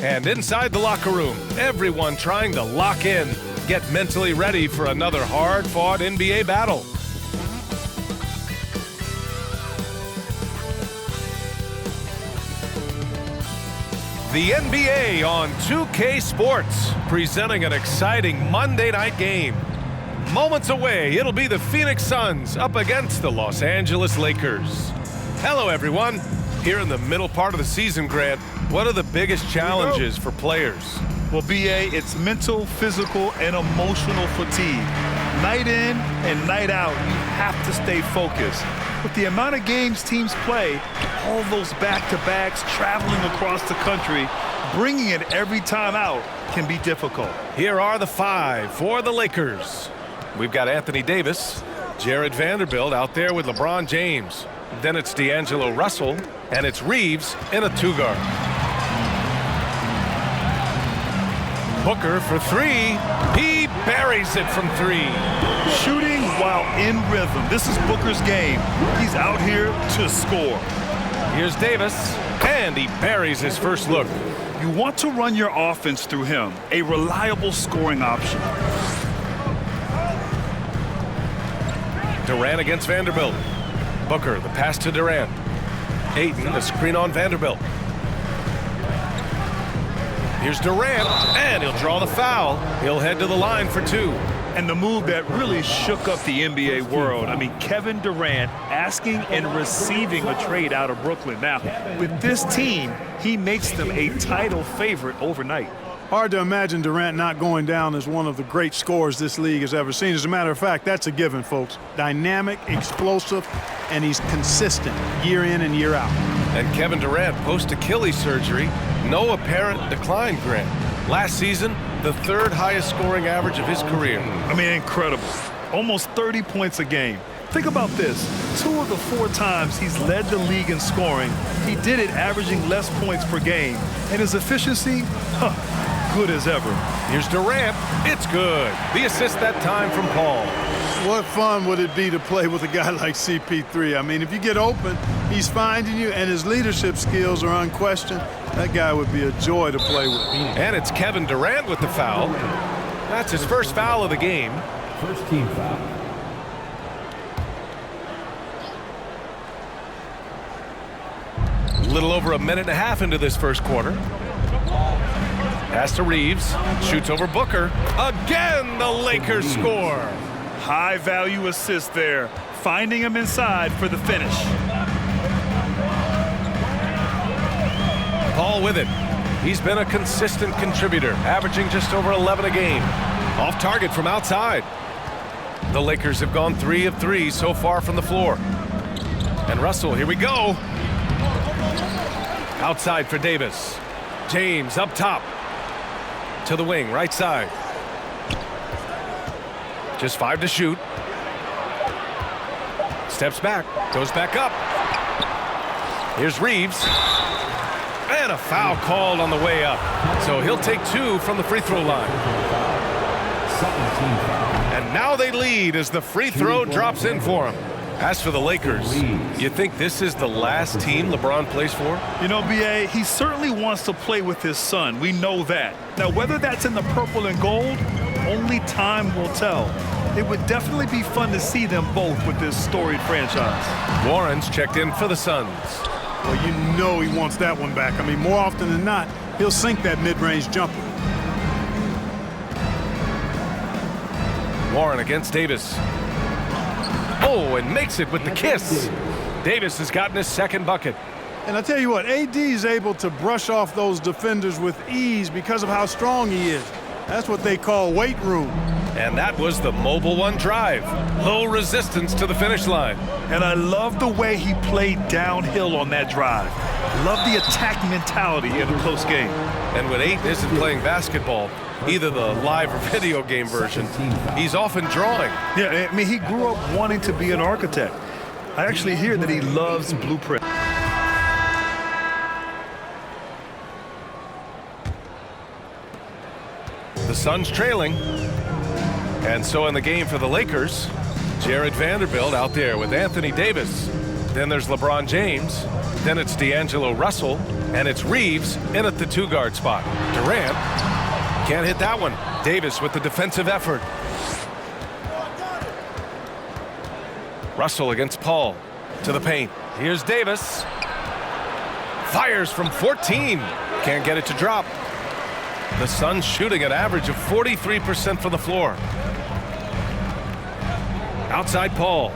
And inside the locker room, everyone trying to lock in, get mentally ready for another hard-fought NBA battle. The NBA on 2K Sports, presenting an exciting Monday night game. Moments away, it'll be the Phoenix Suns up against the Los Angeles Lakers. Hello, everyone. Here in the middle part of the season, Grant, what are the biggest challenges for players? Well, B.A., it's mental, physical, and emotional fatigue. Night in and night out, you have to stay focused. With the amount of games teams play, all those back-to-backs, traveling across the country, bringing it every time out can be difficult. Here are the five for the Lakers. We've got Anthony Davis, Jared Vanderbilt out there with LeBron James. Then it's D'Angelo Russell, and it's Reeves in a two-guard. Booker for three. He buries it from three. Shooting while in rhythm. This is Booker's game. He's out here to score. Here's Davis, and he buries his first look. You want to run your offense through him, a reliable scoring option. Durant against Vanderbilt. Booker, the pass to Durant. Ayton, the screen on Vanderbilt. Here's Durant, and he'll draw the foul. He'll head to the line for two. And the move that really shook up the NBA world. I mean, Kevin Durant asking and receiving a trade out of Brooklyn. Now, with this team, he makes them a title favorite overnight. Hard to imagine Durant not going down as one of the great scorers this league has ever seen. As a matter of fact, that's a given, folks. Dynamic, explosive, and he's consistent year in and year out. And Kevin Durant, post-Achilles surgery, no apparent decline, Grant. Last season, the third highest scoring average of his career. I mean, incredible. Almost 30 points a game. Think about this. 2 of the 4 times he's led the league in scoring, he did it averaging less points per game. And his efficiency, good as ever. Here's Durant. It's good. The assist that time from Paul. What fun would it be to play with a guy like CP3? I mean, if you get open, he's finding you, and his leadership skills are unquestioned. That guy would be a joy to play with. And it's Kevin Durant with the foul. That's his first foul of the game. First team foul. A little over a minute and a half into this first quarter. Pass to Reeves. Shoots over Booker. Again, the Lakers score. High-value assist there. Finding him inside for the finish. Paul with it. He's been a consistent contributor, averaging just over 11 a game. Off target from outside. The Lakers have gone 3 of 3 so far from the floor. And Russell, here we go. Outside for Davis. James up top. To the wing, right side. Just 5 to shoot. Steps back, goes back up. Here's Reeves. And a foul called on the way up. So he'll take 2 from the free throw line. And now they lead as the free throw drops in for him. As for the Lakers, you think this is the last team LeBron plays for? You know, B.A., he certainly wants to play with his son. We know that. Now, whether that's in the purple and gold, only time will tell. It would definitely be fun to see them both with this storied franchise. Warren's checked in for the Suns. Well, you know he wants that one back. I mean, more often than not, he'll sink that mid-range jumper. Warren against Davis. Oh, and makes it with the kiss. Davis has gotten his second bucket. And I tell you what, AD is able to brush off those defenders with ease because of how strong he is. That's what they call weight room. And that was the Mobile One drive. Low resistance to the finish line. And I love the way he played downhill on that drive. Love the attack mentality in a close game. And when Ayton isn't playing basketball, either the live or video game version, he's often drawing. Yeah, I mean, he grew up wanting to be an architect. I actually hear that he loves blueprint. The Suns trailing. And so in the game for the Lakers, Jared Vanderbilt out there with Anthony Davis. Then there's LeBron James. Then it's D'Angelo Russell, and it's Reeves in at the 2-guard spot. Durant can't hit that one. Davis with the defensive effort. Russell against Paul to the paint. Here's Davis. Fires from 14. Can't get it to drop. The Suns shooting an average of 43% from the floor. Outside Paul.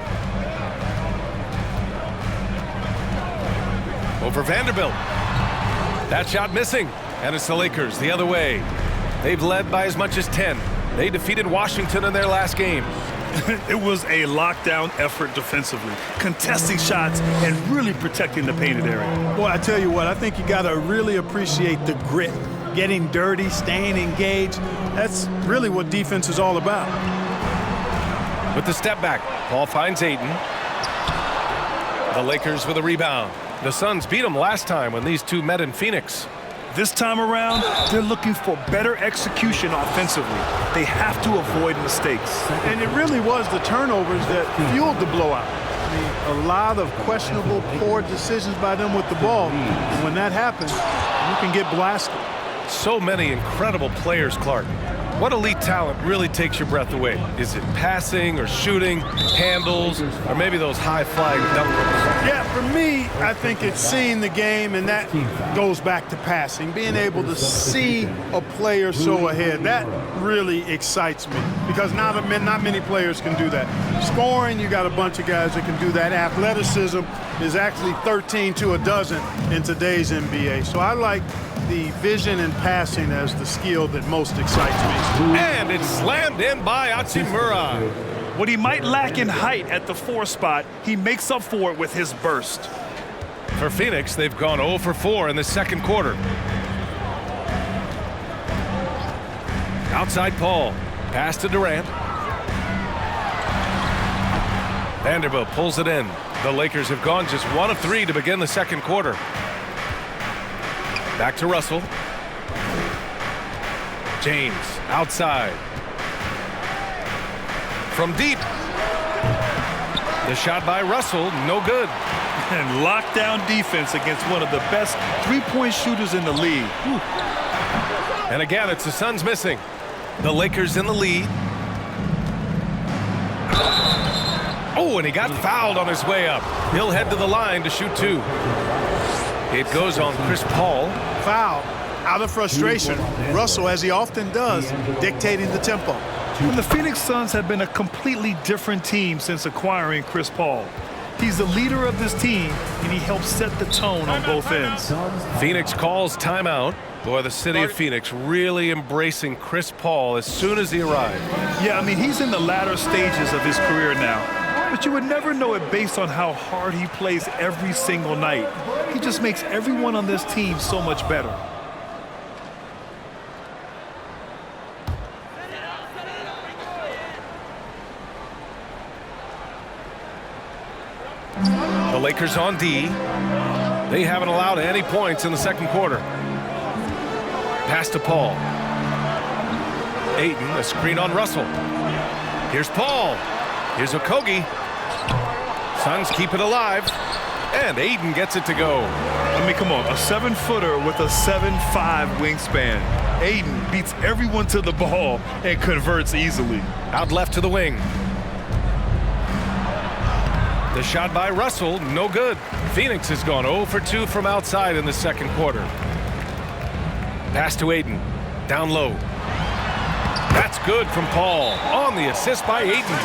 Over Vanderbilt. That shot missing. And it's the Lakers the other way. They've led by as much as 10. They defeated Washington in their last game. It was a lockdown effort defensively, contesting shots and really protecting the painted area. Boy, I tell you what, I think you got to really appreciate the grit. Getting dirty, staying engaged. That's really what defense is all about. With the step back, Paul finds Ayton. The Lakers with a rebound. The Suns beat them last time when these two met in Phoenix. This time around, they're looking for better execution offensively. They have to avoid mistakes. And it really was the turnovers that fueled the blowout. I mean, a lot of questionable, poor decisions by them with the ball. And when that happens, you can get blasted. So many incredible players, Clark. What elite talent really takes your breath away? Is it passing or shooting, handles, or maybe those high-flying dunkers? Yeah, for me, I think it's seeing the game, and that goes back to passing. Being able to see a player so ahead, that really excites me because not many players can do that. Scoring, you got a bunch of guys that can do that. Athleticism is actually 13 to a dozen in today's NBA. So I like the vision and passing as the skill that most excites me. And it's slammed in by Hachimura. What he might lack in height at the 4 spot, he makes up for it with his burst. For Phoenix, they've gone 0 for 4 in the second quarter. Outside Paul. Pass to Durant. Vanderbilt pulls it in. The Lakers have gone just 1 of 3 to begin the second quarter. Back to Russell. James outside. From deep. The shot by Russell, no good. And lockdown defense against one of the best three-point shooters in the league. Whew. And again, it's the Suns missing. The Lakers in the lead. Oh, and he got fouled on his way up. He'll head to the line to shoot 2. It goes on Chris Paul. Foul. Out of frustration. Russell, as he often does, dictating the tempo. And the Phoenix Suns have been a completely different team since acquiring Chris Paul. He's the leader of this team, and he helps set the tone on both ends. Phoenix calls timeout. Boy, the city of Phoenix really embracing Chris Paul as soon as he arrived. Yeah, I mean, he's in the latter stages of his career now. But you would never know it based on how hard he plays every single night. He just makes everyone on this team so much better. The Lakers on D. They haven't allowed any points in the second quarter. Pass to Paul. Ayton, a screen on Russell. Here's Paul. Here's Okogie. Suns keep it alive. And Ayton gets it to go. I mean, come on, a 7-footer with a 7'5" wingspan. Ayton beats everyone to the ball and converts easily. Out left to the wing. The shot by Russell, no good. Phoenix has gone 0 for 2 from outside in the second quarter. Pass to Ayton, down low. That's good from Paul, on the assist by Ayton.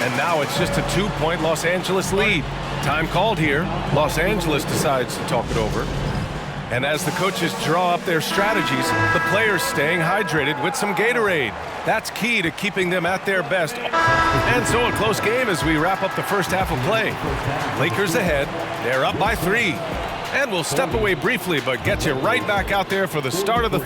And now it's just a 2-point Los Angeles lead. Time called here. Los Angeles decides to talk it over. And as the coaches draw up their strategies, the players staying hydrated with some Gatorade. That's key to keeping them at their best. And so a close game as we wrap up the first half of play. Lakers ahead. They're up by 3. And we'll step away briefly, but get you right back out there for the start of the...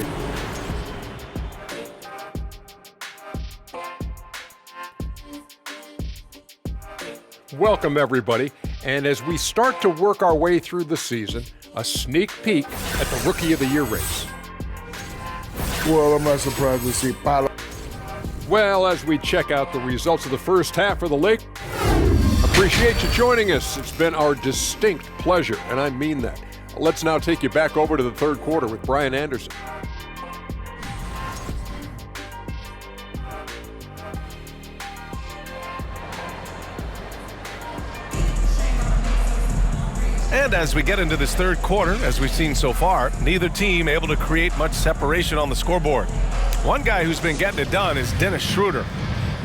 Welcome, everybody. And as we start to work our way through the season, a sneak peek at the Rookie of the Year race. Well, I'm not surprised to see Paolo. Well, as we check out the results of the first half for the Lakers. Appreciate you joining us. It's been our distinct pleasure, and I mean that. Let's now take you back over to the third quarter with Brian Anderson. And as we get into this third quarter, as we've seen so far, neither team able to create much separation on the scoreboard. One guy who's been getting it done is Dennis Schroeder.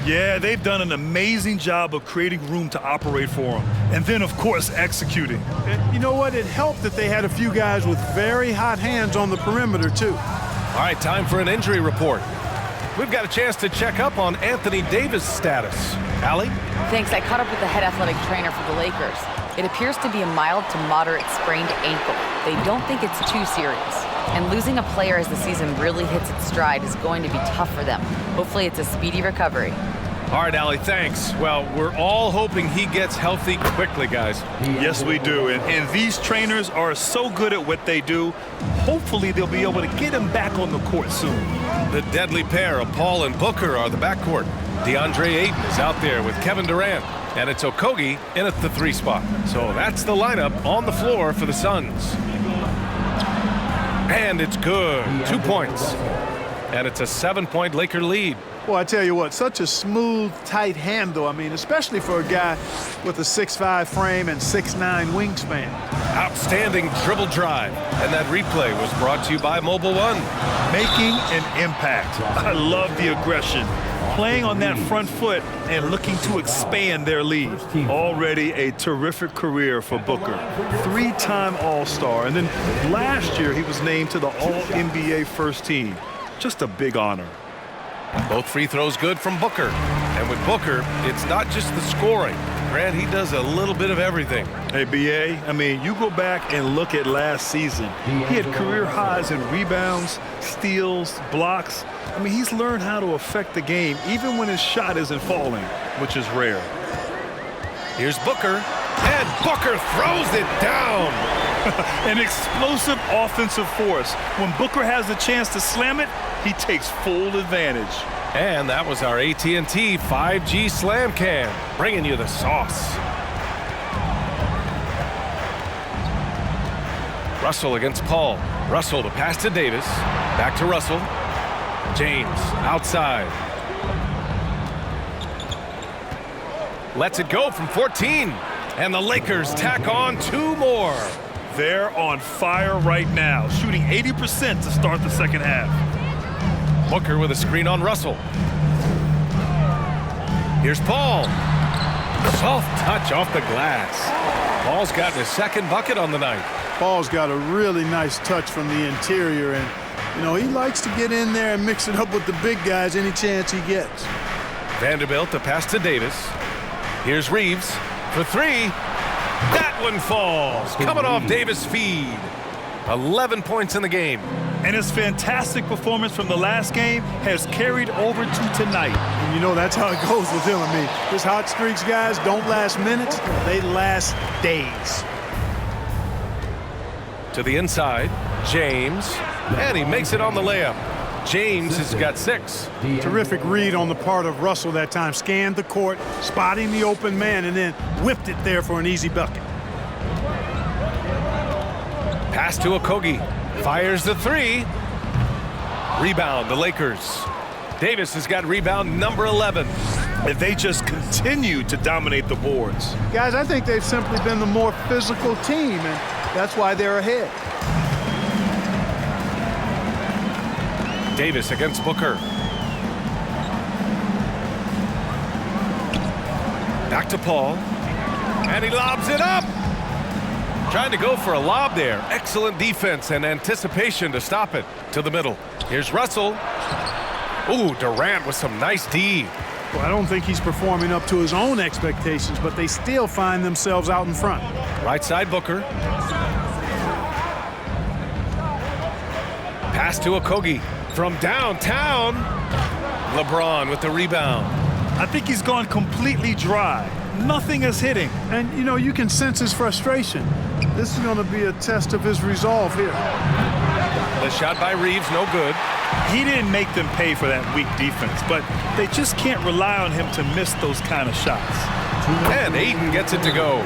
Yeah, they've done an amazing job of creating room to operate for him. And then, of course, executing. You know what? It helped that they had a few guys with very hot hands on the perimeter, too. All right, time for an injury report. We've got a chance to check up on Anthony Davis' status. Allie? Thanks. I caught up with the head athletic trainer for the Lakers. It appears to be a mild to moderate sprained ankle. They don't think it's too serious. And losing a player as the season really hits its stride is going to be tough for them. Hopefully it's a speedy recovery. All right, Allie, thanks. Well, we're all hoping he gets healthy quickly, guys. Yes, we do. And these trainers are so good at what they do. Hopefully they'll be able to get him back on the court soon. The deadly pair of Paul and Booker are the backcourt. DeAndre Ayton is out there with Kevin Durant. And it's Okogie in at the 3 spot. So that's the lineup on the floor for the Suns. And it's good. 2 points. And it's a 7-point Laker lead. Well, I tell you what, such a smooth, tight handle. I mean, especially for a guy with a 6'5" frame and 6'9" wingspan. Outstanding dribble drive. And that replay was brought to you by Mobile One. Making an impact. I love the aggression. Playing on that front foot and looking to expand their lead. Already a terrific career for Booker. 3-time All-Star. And then last year he was named to the All-NBA first team. Just a big honor. Both free throws good from Booker. And with Booker, it's not just the scoring. Grant, he does a little bit of everything. Hey, B.A., I mean, you go back and look at last season. He had career highs in rebounds, steals, blocks. I mean, he's learned how to affect the game even when his shot isn't falling, which is rare. Here's Booker, and Booker throws it down. An explosive offensive force. When Booker has the chance to slam it, he takes full advantage. And that was our AT&T 5G Slam Cam, bringing you the sauce. Russell against Paul. Russell to pass to Davis. Back to Russell. James outside. Lets it go from 14. And the Lakers tack on 2 more. They're on fire right now, shooting 80% to start the second half. Booker with a screen on Russell. Here's Paul. Soft touch off the glass. Paul's gotten his second bucket on the night. Paul's got a really nice touch from the interior, and you know, he likes to get in there and mix it up with the big guys any chance he gets. Vanderbilt to pass to Davis. Here's Reeves for 3. That one falls. Coming off Davis' feed. 11 points in the game. And his fantastic performance from the last game has carried over to tonight. And you know, that's how it goes with him. I mean, his hot streaks, guys, don't last minutes. They last days. To the inside, James. And he makes it on the layup. James has got 6. Terrific read on the part of Russell that time. Scanned the court, spotting the open man, and then whipped it there for an easy bucket. Pass to Okogie. Fires the 3. Rebound, the Lakers. Davis has got rebound number 11. And they just continue to dominate the boards. Guys, I think they've simply been the more physical team, and that's why they're ahead. Davis against Booker. Back to Paul. And he lobs it up. Trying to go for a lob there. Excellent defense and anticipation to stop it. To the middle. Here's Russell. Ooh, Durant with some nice D. Well, I don't think he's performing up to his own expectations, but they still find themselves out in front. Right side Booker. Pass to Okogie. From downtown, LeBron with the rebound. I think he's gone completely dry. Nothing is hitting. And, you know, you can sense his frustration. This is going to be a test of his resolve here. The shot by Reeves, no good. He didn't make them pay for that weak defense, but they just can't rely on him to miss those kind of shots. And Aiden gets it to go.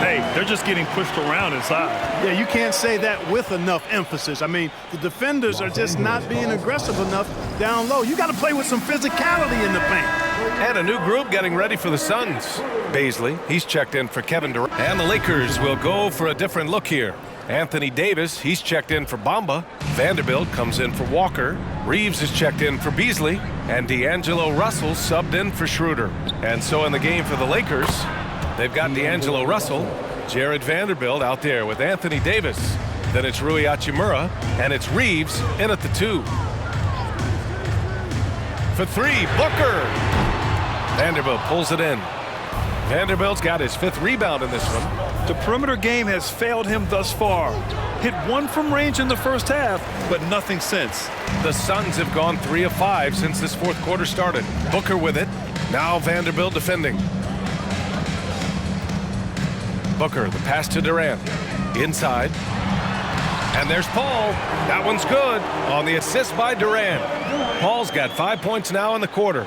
Hey, they're just getting pushed around inside. Yeah, you can't say that with enough emphasis. I mean, the defenders are just not being aggressive enough down low. You got to play with some physicality in the paint. And a new group getting ready for the Suns. Baisley, he's checked in for Kevin Durant. And the Lakers will go for a different look here. Anthony Davis, he's checked in for Bamba. Vanderbilt comes in for Walker. Reeves is checked in for Beasley. And D'Angelo Russell subbed in for Schroeder. And so in the game for the Lakers, they've got D'Angelo Russell, Jared Vanderbilt out there with Anthony Davis. Then it's Rui Hachimura, and it's Reeves in at the 2. For 3, Booker. Vanderbilt pulls it in. Vanderbilt's got his 5th rebound in this one. The perimeter game has failed him thus far. Hit 1 from range in the first half, but nothing since. The Suns have gone 3 of 5 since this 4th quarter started. Booker with it. Now Vanderbilt defending. Booker, the pass to Durant. Inside. And there's Paul. That one's good on the assist by Durant. Paul's got 5 points now in the quarter.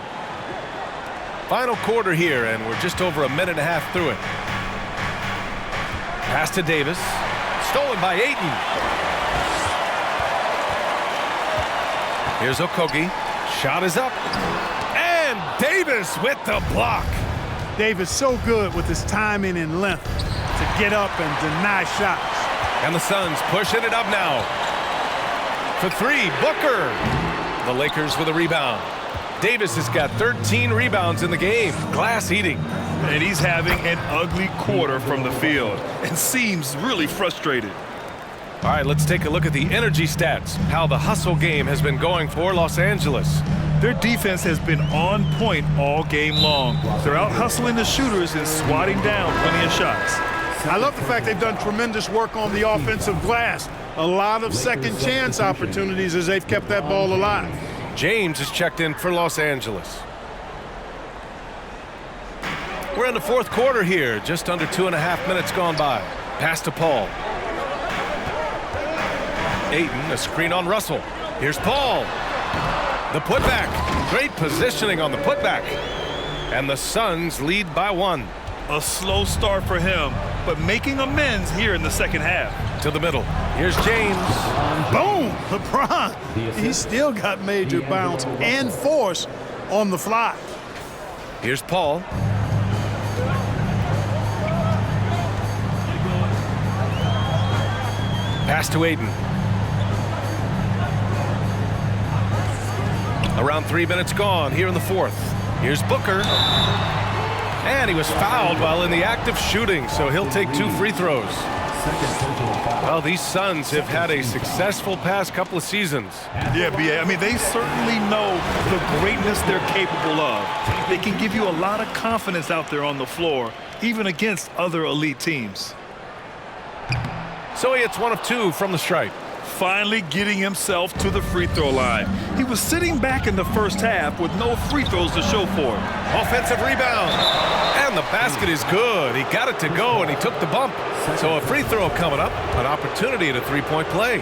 Final quarter here, and we're just over a minute and a half through it. Pass to Davis. Stolen by Ayton. Here's Okogie. Shot is up. And Davis with the block. Davis so good with his timing and length to get up and deny shots. And the Suns pushing it up now. For 3, Booker. The Lakers with a rebound. Davis has got 13 rebounds in the game. Glass eating. And he's having an ugly quarter from the field and seems really frustrated. All right, let's take a look at the energy stats. How the hustle game has been going for Los Angeles. Their defense has been on point all game long. They're out hustling the shooters and swatting down plenty of shots. I love the fact they've done tremendous work on the offensive glass. A lot of second chance opportunities as they've kept that ball alive. James is checked in for Los Angeles. We're in the 4th quarter here. Just under 2.5 minutes gone by. Pass to Paul. Ayton, a screen on Russell. Here's Paul. The putback. Great positioning on the putback. And the Suns lead by 1. A slow start for him, but making amends here in the second half. To the middle. Here's James. Boom! LeBron. He still got major bounce and force on the fly. Here's Paul. Pass to Ayton. Around 3 minutes gone here in the 4th. Here's Booker. And he was fouled while in the act of shooting, so he'll take 2 free throws. Well, these Suns have had a successful past couple of seasons. Yeah, B.A. I mean, they certainly know the greatness they're capable of. They can give you a lot of confidence out there on the floor, even against other elite teams. So he hits 1 of 2 from the stripe. Finally getting himself to the free throw line. He was sitting back in the first half with no free throws to show for it. Offensive rebound. And the basket is good. He got it to go, and he took the bump. So a free throw coming up. An opportunity at a 3-point play.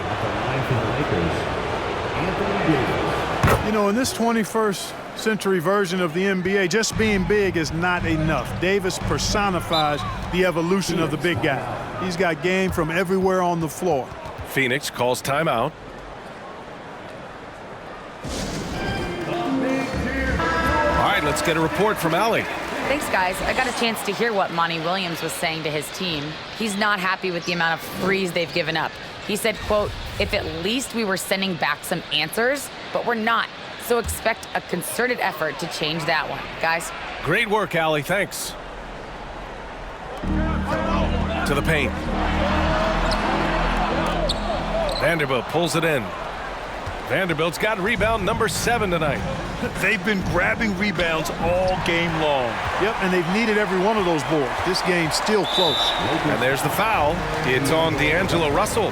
You know, in this 21st century version of the NBA, just being big is not enough. Davis personifies the evolution of the big guy. He's got game from everywhere on the floor. Phoenix calls timeout. All right, let's get a report from Allie. Thanks, guys. I got a chance to hear what Monty Williams was saying to his team. He's not happy with the amount of threes they've given up. He said, quote, if at least we were sending back some answers, but we're not. So expect a concerted effort to change that one. Guys. Great work, Allie. Thanks. To the paint. Vanderbilt pulls it in. Vanderbilt's got rebound number 7 tonight. They've been grabbing rebounds all game long. Yep, and they've needed every one of those boards. This game's still close. And there's the foul. It's on D'Angelo Russell.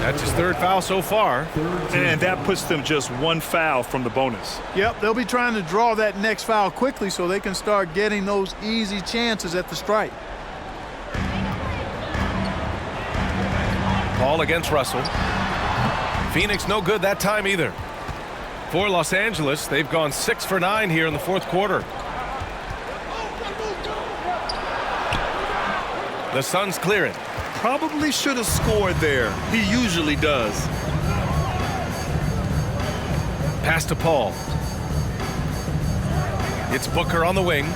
That's his 3rd foul so far. And that puts them just 1 foul from the bonus. Yep, they'll be trying to draw that next foul quickly so they can start getting those easy chances at the stripe. Paul against Russell. Phoenix no good that time either. For Los Angeles, they've gone 6 for 9 here in the 4th quarter. The Suns clear it. Probably should have scored there. He usually does. Pass to Paul. It's Booker on the wing.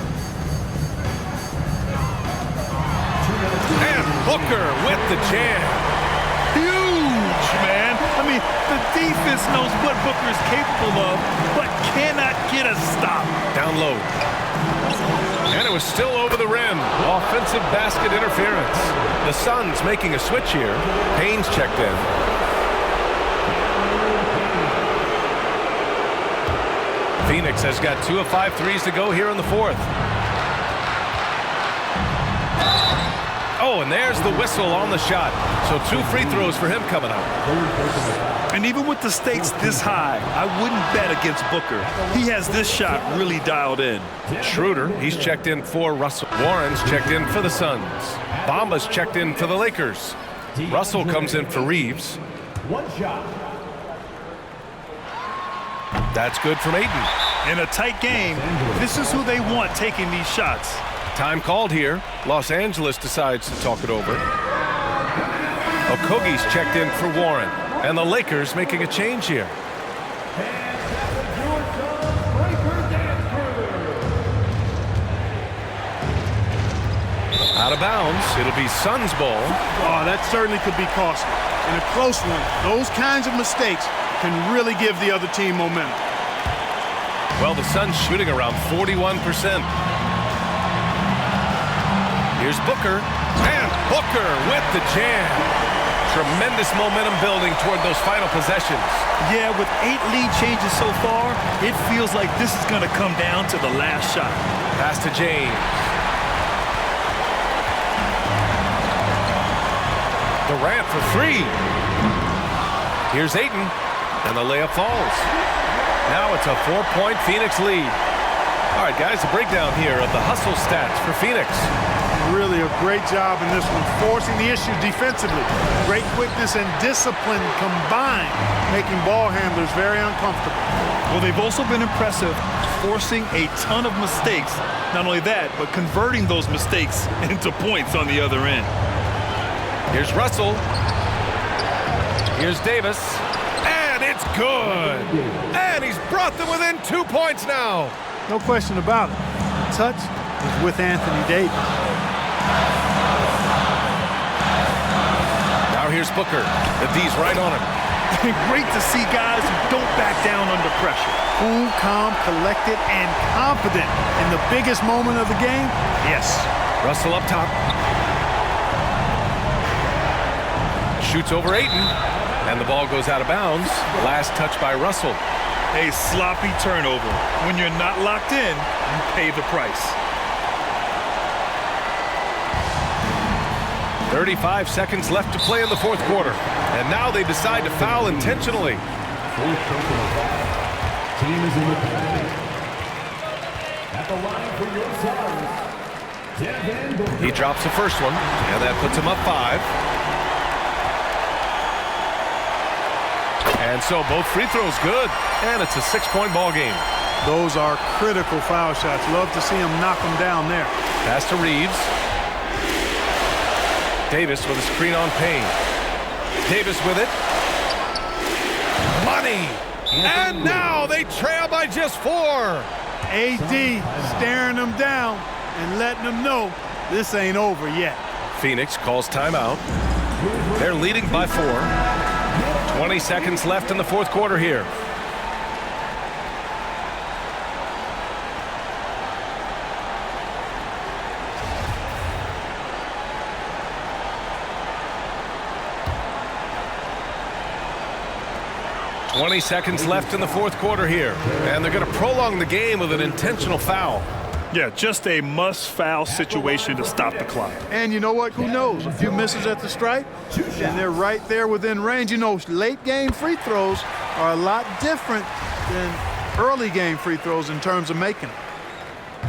And Booker with the jam. Huge, man. I mean, the defense knows what Booker is capable of, but cannot get a stop. Down low. And it was still over the rim. Offensive basket interference. The Suns making a switch here. Payne's checked in. Phoenix has got 2 of 5 threes to go here in the fourth. Oh, and there's the whistle on the shot. So 2 free throws for him coming up. And even with the stakes this high, I wouldn't bet against Booker. He has this shot really dialed in. Schroeder, he's checked in for Russell. Warren's checked in for the Suns. Bamba's checked in for the Lakers. Russell comes in for Reeves. 1 shot. That's good from Ayton. In a tight game, this is who they want taking these shots. Time called here. Los Angeles decides to talk it over. Okogie's checked in for Warren. And the Lakers making a change here. Out of bounds. It'll be Suns ball. Oh, that certainly could be costly. In a close one, those kinds of mistakes can really give the other team momentum. Well, the Suns shooting around 41%. Here's Booker. And Booker with the jam. Tremendous momentum building toward those final possessions. Yeah, with 8 lead changes so far, it feels like this is going to come down to the last shot. Pass to James. Durant for 3. Here's Ayton. And the layup falls. Now it's a 4-point Phoenix lead. All right, guys, a breakdown here of the hustle stats for Phoenix. Really a great job in this one, forcing the issue defensively. Great quickness and discipline combined, making ball handlers very uncomfortable. Well, they've also been impressive, forcing a ton of mistakes. Not only that, but converting those mistakes into points on the other end. Here's Russell. Here's Davis. And it's good. And he's brought them within 2 points now. No question about it. Touch is with Anthony Davis. Now here's Booker. The D's right on him. Great to see guys who don't back down under pressure. Cool, calm, collected, and confident in the biggest moment of the game. Yes. Russell up top. Shoots over Ayton. And the ball goes out of bounds. Last touch by Russell. A sloppy turnover. When you're not locked in, you pay the price. 35 seconds left to play in the fourth quarter. And now they decide to foul intentionally. Team is in the penalty. At the line for your Suns, He drops the first one, and that puts him up 5. And so both free throws good, and it's a 6-point ball game. Those are critical foul shots. Love to see him knock them down there. Pass to Reeves. Davis with a screen on Payne. Davis with it. Money! And now they trail by just 4. AD staring them down and letting them know this ain't over yet. Phoenix calls timeout. They're leading by 4. 20 seconds left in the fourth quarter here. $20 seconds left in the fourth quarter here. And they're going to prolong the game with an intentional foul. Yeah, just a must-foul situation to stop the clock. And you know what? Who knows? A few misses at the stripe, and they're right there within range. You know, late-game free throws are a lot different than early-game free throws in terms of making them.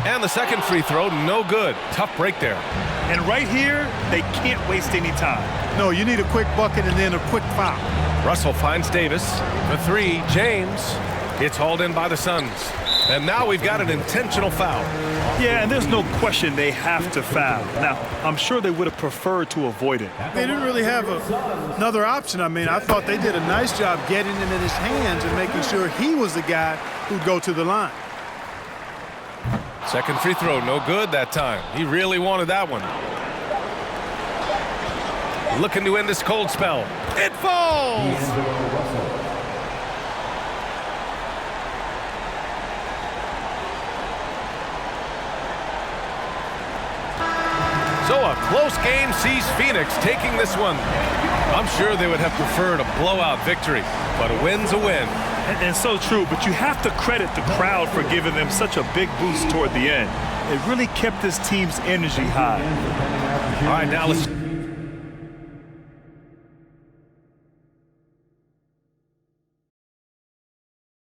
And the second free throw, no good. Tough break there. And right here, they can't waste any time. No, you need a quick bucket and then a quick foul. Russell finds Davis. The 3, James. It's hauled in by the Suns. And now we've got an intentional foul. Yeah, and there's no question they have to foul. Now, I'm sure they would have preferred to avoid it. They didn't really have another option. I mean, I thought they did a nice job getting it in his hands and making sure he was the guy who'd go to the line. Second free throw, no good that time. He really wanted that one. Looking to end this cold spell. It falls! So a close game sees Phoenix taking this one. I'm sure they would have preferred a blowout victory, but a win's a win. And so true, but you have to credit the crowd for giving them such a big boost toward the end. It really kept this team's energy high. All right, now let's